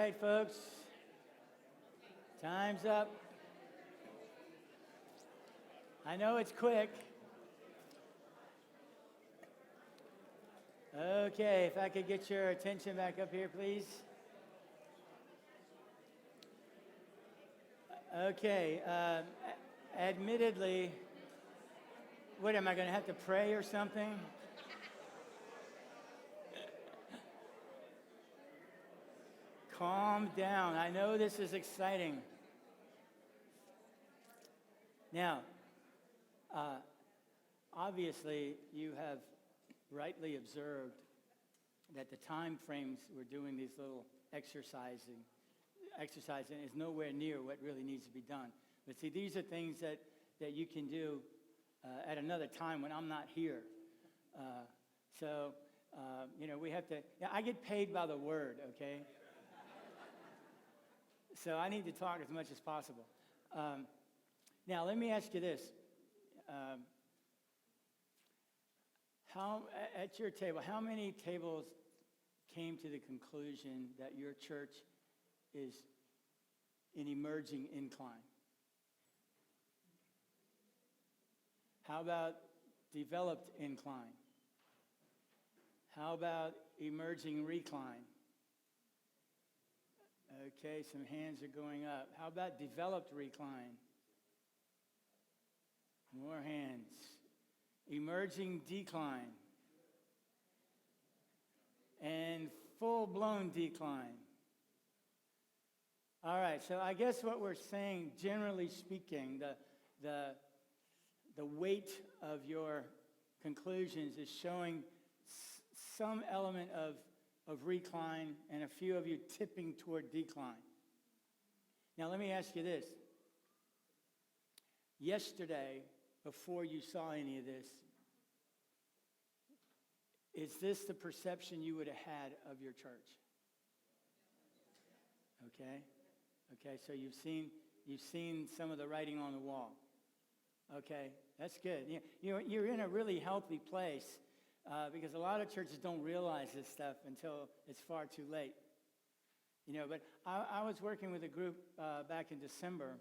right, folks. Time's up. I know it's quick. Okay, if I could get your attention back up here, please. Okay, admittedly, what am I going to have to pray or something? Calm down. I know this is exciting. Now, obviously, you have rightly observed that the time frames we're doing these little exercising is nowhere near what really needs to be done. But see, these are things that you can do at another time when I'm not here. We have to, I get paid by the word, okay? So I need to talk as much as possible. Now, let me ask you this. At your table, how many tables came to the conclusion that your church is an emerging incline? How about developed incline? How about emerging recline? Okay, some hands are going up. How about developed recline? More hands. Emerging decline. And full-blown decline. All right, so I guess what we're saying, generally speaking, the weight of your conclusions is showing some element of recline and a few of you tipping toward decline. Now, let me ask you this. Yesterday, before you saw any of this, is this the perception you would have had of your church? Okay, so you've seen some of the writing on the wall. Okay, that's good. You're in a really healthy place because a lot of churches don't realize this stuff until it's far too late. But I was working with a group back in December,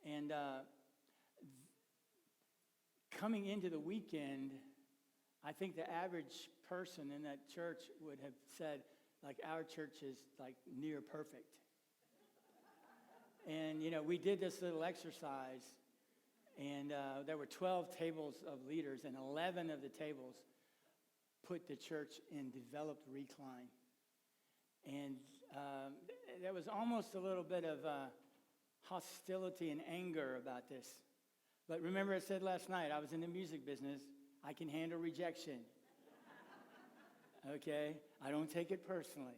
and coming into the weekend, I think the average person in that church would have said, like, our church is like near perfect. And, we did this little exercise, and there were 12 tables of leaders, and 11 of the tables put the church in developed recline. And there was almost a little bit of hostility and anger about this. But remember I said last night, I was in the music business. I can handle rejection. Okay? I don't take it personally.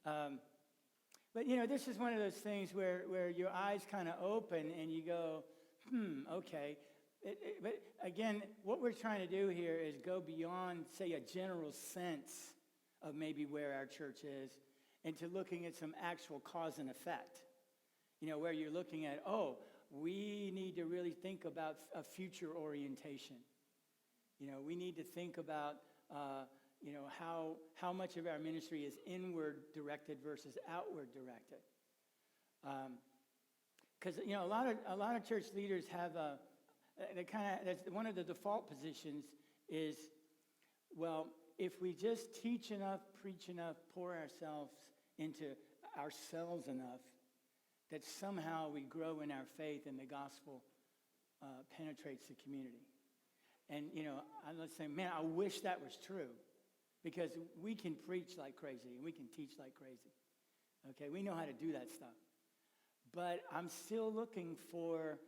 But, this is one of those things where your eyes kind of open and you go, okay. But again, what we're trying to do here is go beyond, say, a general sense of maybe where our church is into looking at some actual cause and effect. Where you're looking at, we need to really think about a future orientation. We need to think about, how much of our ministry is inward directed versus outward directed. Because a lot of church leaders have that's one of the default positions is, well, if we just teach enough, preach enough, pour ourselves into ourselves enough, that somehow we grow in our faith and the gospel penetrates the community. And, let's say, man, I wish that was true, because we can preach like crazy and we can teach like crazy. Okay, we know how to do that stuff. But I'm still looking for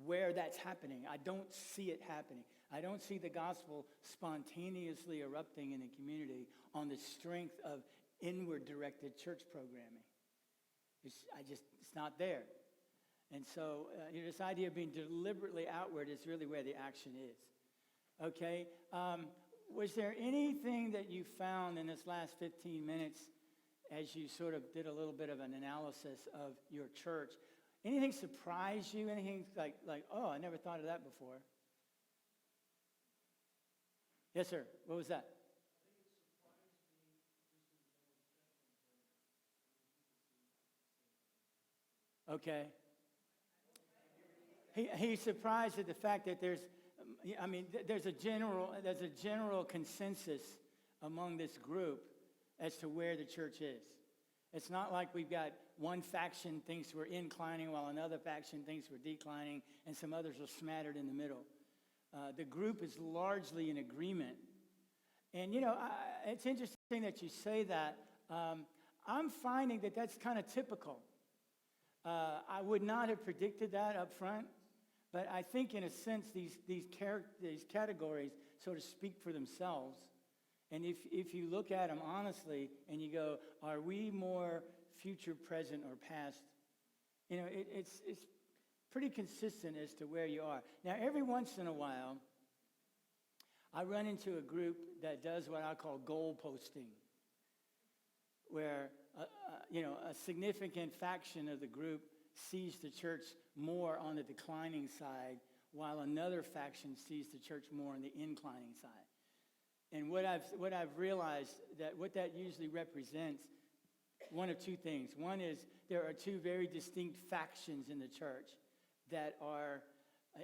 where that's happening. I don't see it happening. I don't see the gospel spontaneously erupting in the community on the strength of inward-directed church programming. It's not there. And so this idea of being deliberately outward is really where the action is. Okay? Was there anything that you found in this last 15 minutes as you sort of did a little bit of an analysis of your church? Anything surprise you? Anything like, oh, I never thought of that before? Yes, sir. What was that? Okay? He's surprised at the fact that there's a general consensus among this group as to where the church is. It's not like we've got one faction thinks we're inclining while another faction thinks we're declining, and some others are smattered in the middle. The group is largely in agreement. And, it's interesting that you say that. I'm finding that that's kind of typical. I would not have predicted that up front, but I think in a sense these categories sort of speak for themselves. And if you look at them honestly and you go, are we more future, present, or past? It's pretty consistent as to where you are. Now, every once in a while, I run into a group that does what I call goal posting, where a significant faction of the group sees the church more on the declining side, while another faction sees the church more on the inclining side. And what I've realized that what that usually represents, one of two things. One is there are two very distinct factions in the church that are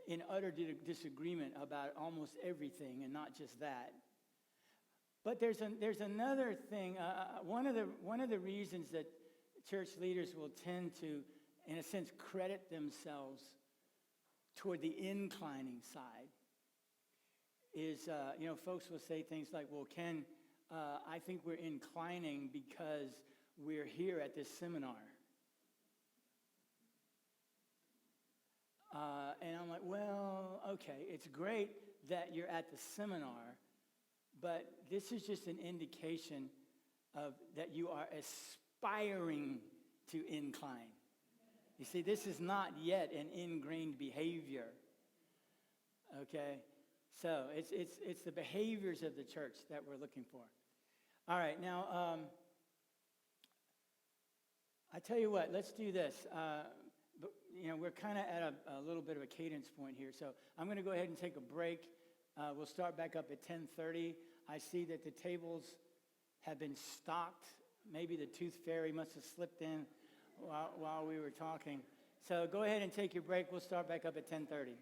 in utter disagreement about almost everything, and not just that. But there's another thing. One of the reasons that church leaders will tend to, in a sense, credit themselves toward the inclining side is, folks will say things like, well, Ken, I think we're inclining because we're here at this seminar. And I'm like, well, okay, it's great that you're at the seminar, but this is just an indication of that you are aspiring to incline. You see, this is not yet an ingrained behavior. Okay? So it's the behaviors of the church that we're looking for. All right, now, I tell you what, let's do this. We're kind of at a little bit of a cadence point here, so I'm going to go ahead and take a break. We'll start back up at 10:30. I see that the tables have been stocked. Maybe the tooth fairy must have slipped in while we were talking. So go ahead and take your break. We'll start back up at 10:30.